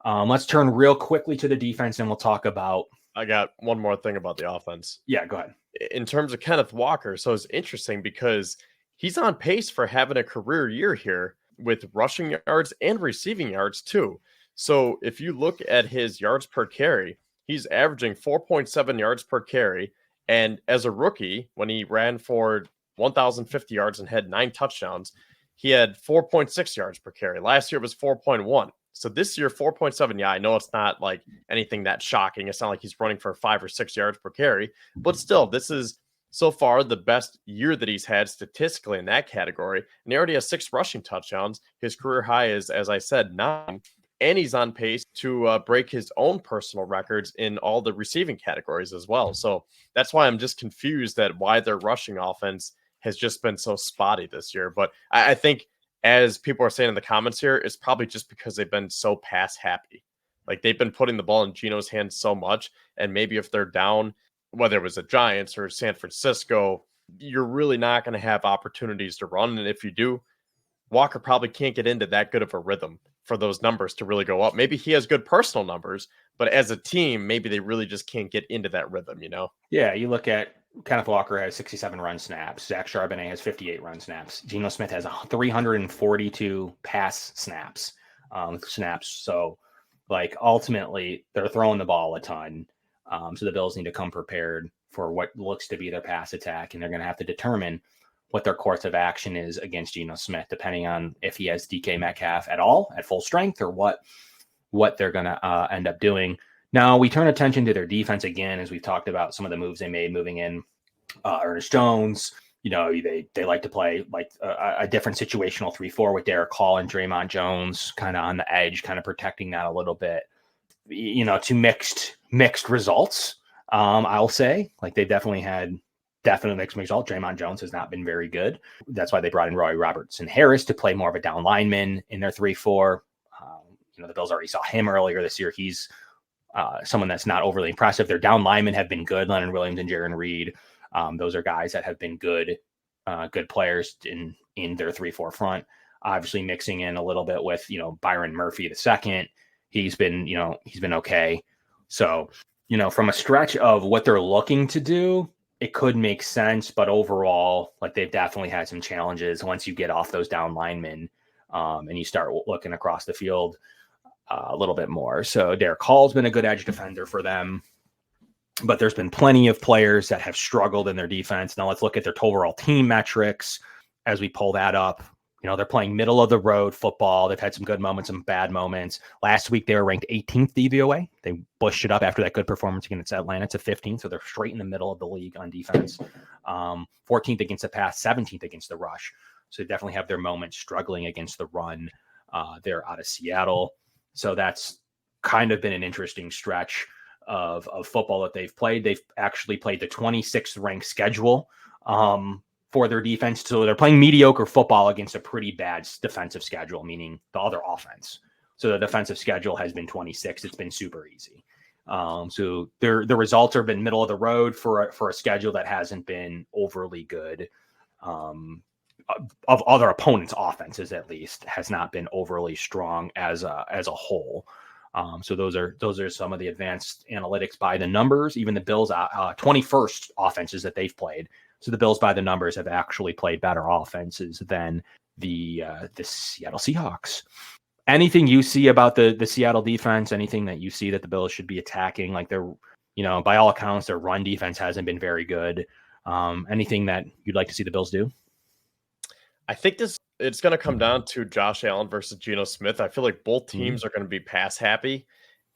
Let's turn real quickly to the defense, and we'll talk about. I got one more thing about the offense. Yeah, go ahead. In terms of Kenneth Walker, so it's interesting because he's on pace for having a career year here with rushing yards and receiving yards too. So if you look at his yards per carry, he's averaging 4.7 yards per carry. And as a rookie, when he ran for 1,050 yards and had 9 touchdowns, he had 4.6 yards per carry. Last year it was 4.1. So this year, 4.7. Yeah, I know it's not like anything that shocking. It's not like he's running for 5 or 6 yards per carry, but still, this is so far the best year that he's had statistically in that category. And he already has 6 rushing touchdowns. His career high is, as I said, 9. And he's on pace to break his own personal records in all the receiving categories as well. So that's why I'm just confused at why their rushing offense has just been so spotty this year. But I think, as people are saying in the comments here, it's probably just because they've been so pass happy. Like they've been putting the ball in Geno's hands so much. And maybe if they're down, whether it was the Giants or San Francisco, you're really not going to have opportunities to run. And if you do, Walker probably can't get into that good of a rhythm for those numbers to really go up. Maybe he has good personal numbers, but as a team, maybe they really just can't get into that rhythm, you know? Yeah, you look at Kenneth Walker has 67 run snaps. Zach Charbonnet has 58 run snaps. Geno Smith has 342 pass snaps. So, like, ultimately, they're throwing the ball a ton. So the Bills need to come prepared for what looks to be their pass attack, and they're going to have to determine what their course of action is against Geno Smith, depending on if he has DK Metcalf at all at full strength or what they're going to end up doing. Now we turn attention to their defense again, as we've talked about some of the moves they made moving in. Ernest Jones, they like to play like a different situational 3-4 with Derek Hall and Draymond Jones kind of on the edge, kind of protecting that a little bit, to mixed results. I'll say, like, they've definitely had mixed results. Draymond Jones has not been very good. That's why they brought in Roy Robertson Harris to play more of a down lineman in their 3-4. The Bills already saw him earlier this year. He's someone that's not overly impressive. Their down linemen have been good. Leonard Williams and Jaron Reed. Those are guys that have been good players in their 3-4 front. Obviously mixing in a little bit with, Byron Murphy II. He's been okay. So, from a stretch of what they're looking to do, it could make sense, but overall, like, they've definitely had some challenges once you get off those down linemen and you start looking across the field a little bit more. So Derek Hall's been a good edge defender for them, but there's been plenty of players that have struggled in their defense. Now let's look at their overall team metrics as we pull that up. They're playing middle of the road football. They've had some good moments, some bad moments. Last week, they were ranked 18th DVOA. They pushed it up after that good performance against Atlanta to 15th. So they're straight in the middle of the league on defense. 14th against the pass, 17th against the rush. So they definitely have their moments struggling against the run. They're out of Seattle. So that's kind of been an interesting stretch of football that they've played. They've actually played the 26th ranked schedule for their defense. So they're playing mediocre football against a pretty bad defensive schedule, meaning the other offense. So the defensive schedule has been 26. It's been super easy. So the results have been middle of the road for a schedule that hasn't been overly good. Of other opponents' offenses, at least, has not been overly strong as a whole. So those are some of the advanced analytics by the numbers. Even the Bills' 21st offenses that they've played. So the Bills by the numbers have actually played better offenses than the Seattle Seahawks. Anything you see about the Seattle defense? Anything that you see that the Bills should be attacking? Like, they're, by all accounts, their run defense hasn't been very good. Anything that you'd like to see the Bills do? I think it's going to come down to Josh Allen versus Geno Smith. I feel like both teams are going to be pass happy.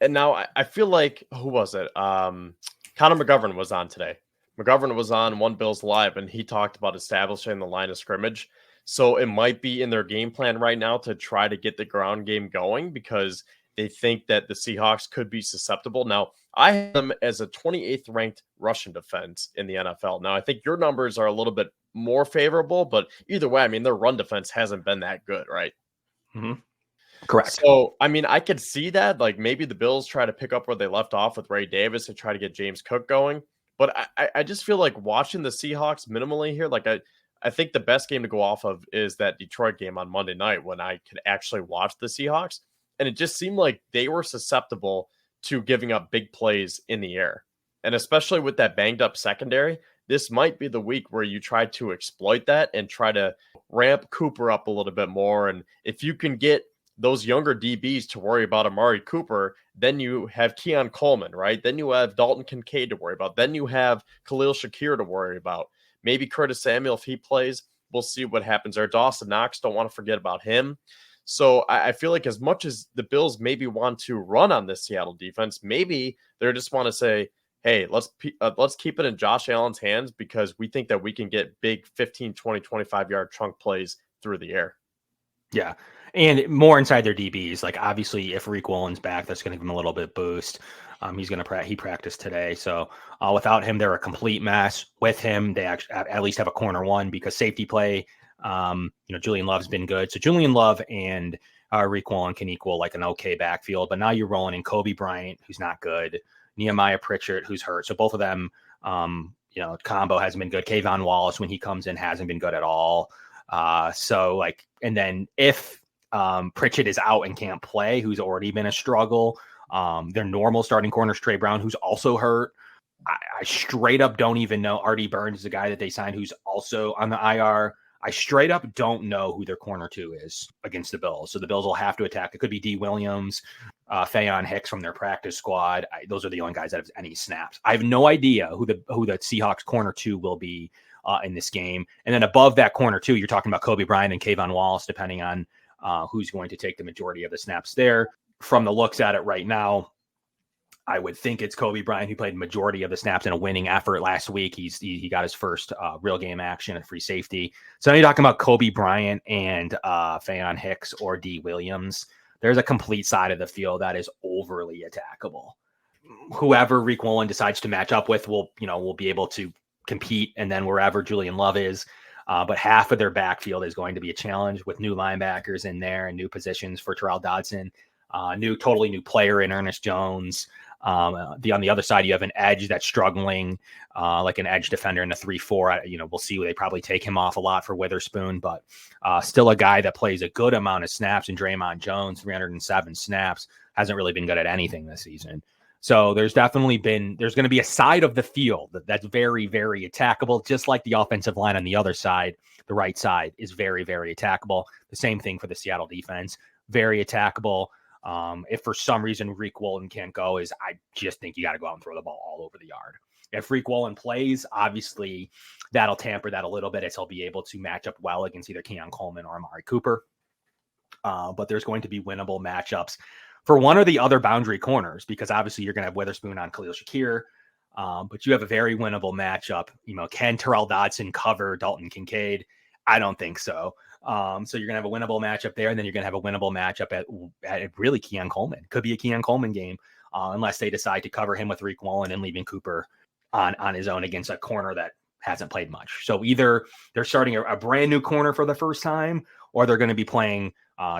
And now I feel like, who was it? Connor McGovern was on today. McGovern was on One Bills Live, and he talked about establishing the line of scrimmage. So it might be in their game plan right now to try to get the ground game going because they think that the Seahawks could be susceptible. Now, I have them as a 28th ranked rushing defense in the NFL. Now, I think your numbers are a little bit more favorable, but either way, I mean, their run defense hasn't been that good, right? Mm-hmm. Correct. So, I mean, I could see that. Like, maybe the Bills try to pick up where they left off with Ray Davis and try to get James Cook going. But I just feel like watching the Seahawks minimally here, like I think the best game to go off of is that Detroit game on Monday night when I could actually watch the Seahawks. and it just seemed like they were susceptible to giving up big plays in the air. And especially with that banged up secondary, this might be the week where you try to exploit that and try to ramp Cooper up a little bit more. And if you can get those younger DBs to worry about Amari Cooper, then you have Keon Coleman, right? Then you have Dalton Kincaid to worry about. Then you have Khalil Shakir to worry about. Maybe Curtis Samuel, if he plays, we'll see what happens there. Dawson Knox, don't want to forget about him. So I feel like as much as the Bills maybe want to run on this Seattle defense, maybe they just want to say, hey, let's keep it in Josh Allen's hands because we think that we can get big 15, 20, 25-yard chunk plays through the air. Yeah. And more inside their DBs. Like, obviously, if Reek Wallen's back, that's going to give him a little bit boost. He practiced today. So without him, they're a complete mess. With him, they actually at least have a corner one because safety play, Julian Love's been good. So Julian Love and Reek Wallen can equal like an okay backfield. But now you're rolling in Kobe Bryant, who's not good. Nehemiah Pritchett, who's hurt. So both of them, combo hasn't been good. Kayvon Wallace, when he comes in, hasn't been good at all. And then if Pritchett is out and can't play, who's already been a struggle, their normal starting corner is Trey Brown, who's also hurt. I straight up don't even know. Artie Burns is the guy that they signed, who's also on the IR. I straight up don't know who their corner two is against the Bills. So the Bills will have to attack. It could be D. Williams, Fayon Hicks from their practice squad. Those are the only guys that have any snaps. I have no idea who the Seahawks corner two will be in this game. And then above that corner two, you're talking about Kobe Bryant and Kayvon Wallace, depending on who's going to take the majority of the snaps there. From the looks at it right now, I would think it's Kobe Bryant, who played majority of the snaps in a winning effort last week. He got his first real game action at free safety. So now you're talking about Kobe Bryant and Fayon Hicks or D. Williams. There's a complete side of the field that is overly attackable. Whoever Reek Wallen decides to match up with will be able to compete, and then wherever Julian Love is. But half of their backfield is going to be a challenge with new linebackers in there and new positions for Terrell Dodson, totally new player in Ernest Jones. On the other side, you have an edge that's struggling, like an edge defender in a 3-4. We'll see. They probably take him off a lot for Witherspoon, but still a guy that plays a good amount of snaps. And Draymond Jones, 307 snaps, hasn't really been good at anything this season. So there's going to be a side of the field that's very, very attackable, just like the offensive line on the other side. The right side is very, very attackable. The same thing for the Seattle defense, very attackable. If for some reason Reek Wallen can't go, I just think you got to go out and throw the ball all over the yard. If Reek Wallen plays, obviously that'll tamper that a little bit as he'll be able to match up well against either Keon Coleman or Amari Cooper. But there's going to be winnable matchups for one or the other boundary corners, because obviously you're going to have Witherspoon on Khalil Shakir, but you have a very winnable matchup. Can Terrell Dodson cover Dalton Kincaid? I don't think so. So you're going to have a winnable matchup there, and then you're going to have a winnable matchup at really Keon Coleman. Could be a Keon Coleman game, unless they decide to cover him with Reek Wallen and leaving Cooper on his own against a corner that hasn't played much. So either they're starting a brand new corner for the first time, or they're going to be playing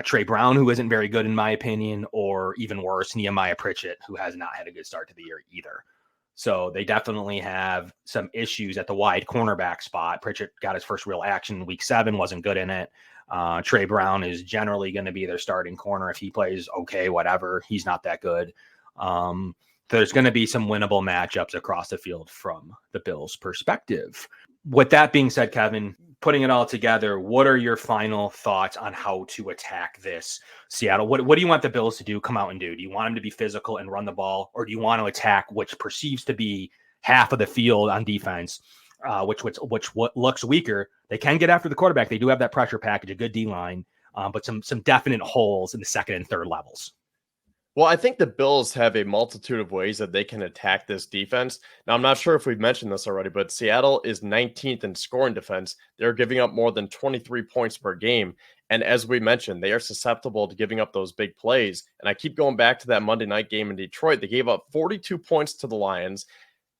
Trey Brown, who isn't very good in my opinion, or even worse, Nehemiah Pritchett, who has not had a good start to the year either. So they definitely have some issues at the wide cornerback spot. Pritchett got his first real action in week 7, wasn't good in it. Trey Brown is generally going to be their starting corner. If he plays okay, whatever, he's not that good. There's going to be some winnable matchups across the field from the Bills' perspective. With that being said, Kevin, putting it all together, what are your final thoughts on how to attack this Seattle? What do you want the Bills to do? Come out and do? Do you want them to be physical and run the ball, or do you want to attack which perceives to be half of the field on defense, which looks weaker? They can get after the quarterback. They do have that pressure package, a good D line, but some definite holes in the second and third levels. Well, I think the Bills have a multitude of ways that they can attack this defense. Now, I'm not sure if we've mentioned this already, but Seattle is 19th in scoring defense. They're giving up more than 23 points per game. And as we mentioned, they are susceptible to giving up those big plays. And I keep going back to that Monday night game in Detroit. They gave up 42 points to the Lions.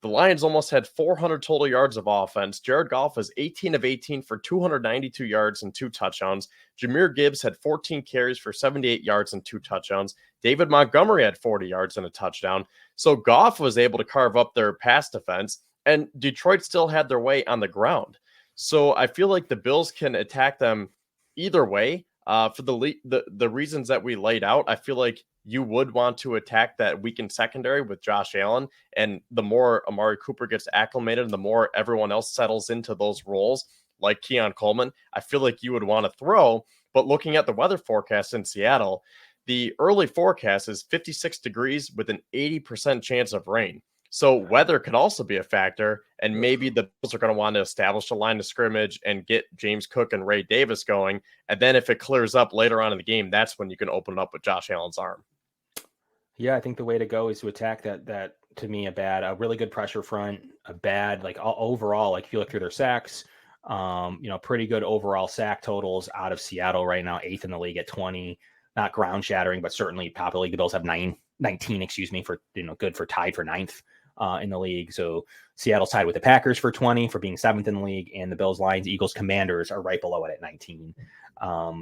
The Lions almost had 400 total yards of offense. Jared Goff was 18 of 18 for 292 yards and 2 touchdowns. Jahmyr Gibbs had 14 carries for 78 yards and 2 touchdowns. David Montgomery had 40 yards and a touchdown. So Goff was able to carve up their pass defense, and Detroit still had their way on the ground. So I feel like the Bills can attack them either way. For the reasons that we laid out, I feel like you would want to attack that weakened secondary with Josh Allen. And the more Amari Cooper gets acclimated and the more everyone else settles into those roles, like Keon Coleman, I feel like you would want to throw. But looking at the weather forecast in Seattle, the early forecast is 56 degrees with an 80% chance of rain. So weather could also be a factor, and maybe the Bills are going to want to establish a line of scrimmage and get James Cook and Ray Davis going. And then if it clears up later on in the game, that's when you can open it up with Josh Allen's arm. Yeah, I think the way to go is to attack that to me, a really good pressure front, a bad, like overall, like if you look through their sacks, pretty good overall sack totals out of Seattle right now, 8th in the league at 20, not ground shattering, but certainly top of the league. The Bills have 19, for, good for tied for 9th. In the league. So Seattle's tied with the Packers for 20 for being 7th in the league, and the Bills, Lions, Eagles, Commanders are right below it at 19.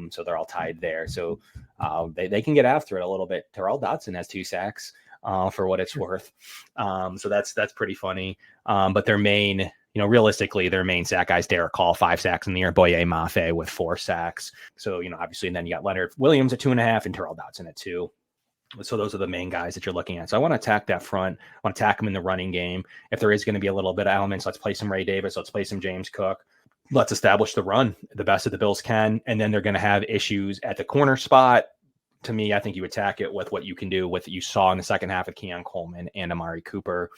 So they're all tied there. So they can get after it a little bit. Terrell Dodson has 2 sacks for what it's worth. So that's pretty funny. But their main, realistically, their main sack guys, Derek Hall, 5 sacks in the year, Boye Mafe with 4 sacks. So, obviously, and then you got Leonard Williams at 2.5 and Terrell Dodson at 2. So those are the main guys that you're looking at. So I want to attack that front. I want to attack them in the running game. If there is going to be a little bit of elements, let's play some Ray Davis. Let's play some James Cook. Let's establish the run the best of the Bills can. And then they're going to have issues at the corner spot. To me, I think you attack it with what you can do with what you saw in the second half of Keon Coleman and Amari Cooper.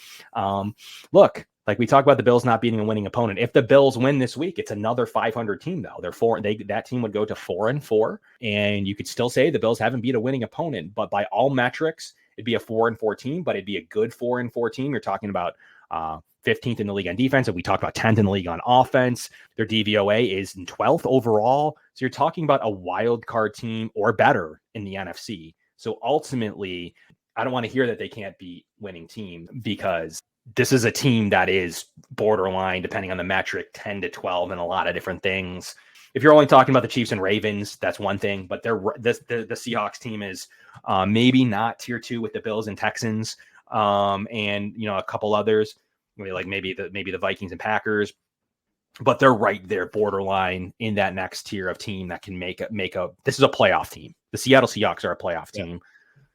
Look, like we talked about the Bills not beating a winning opponent. If the Bills win this week, it's another 500 team, though. That team would go to 4-4, and you could still say the Bills haven't beat a winning opponent. But by all metrics, it'd be a 4-4 team, but it'd be a good 4-4 team. You're talking about 15th in the league on defense, and we talked about 10th in the league on offense. Their DVOA is in 12th overall. So you're talking about a wild card team or better in the NFC. So ultimately, I don't want to hear that they can't beat winning team, because this is a team that is borderline, depending on the metric, 10 to 12 and a lot of different things. If you're only talking about the Chiefs and Ravens, that's one thing, but the Seahawks team is maybe not tier 2 with the Bills and Texans, and a couple others, like maybe the Vikings and Packers, but they're right there borderline in that next tier of team that can make a this is a playoff team. The Seattle Seahawks are a playoff team.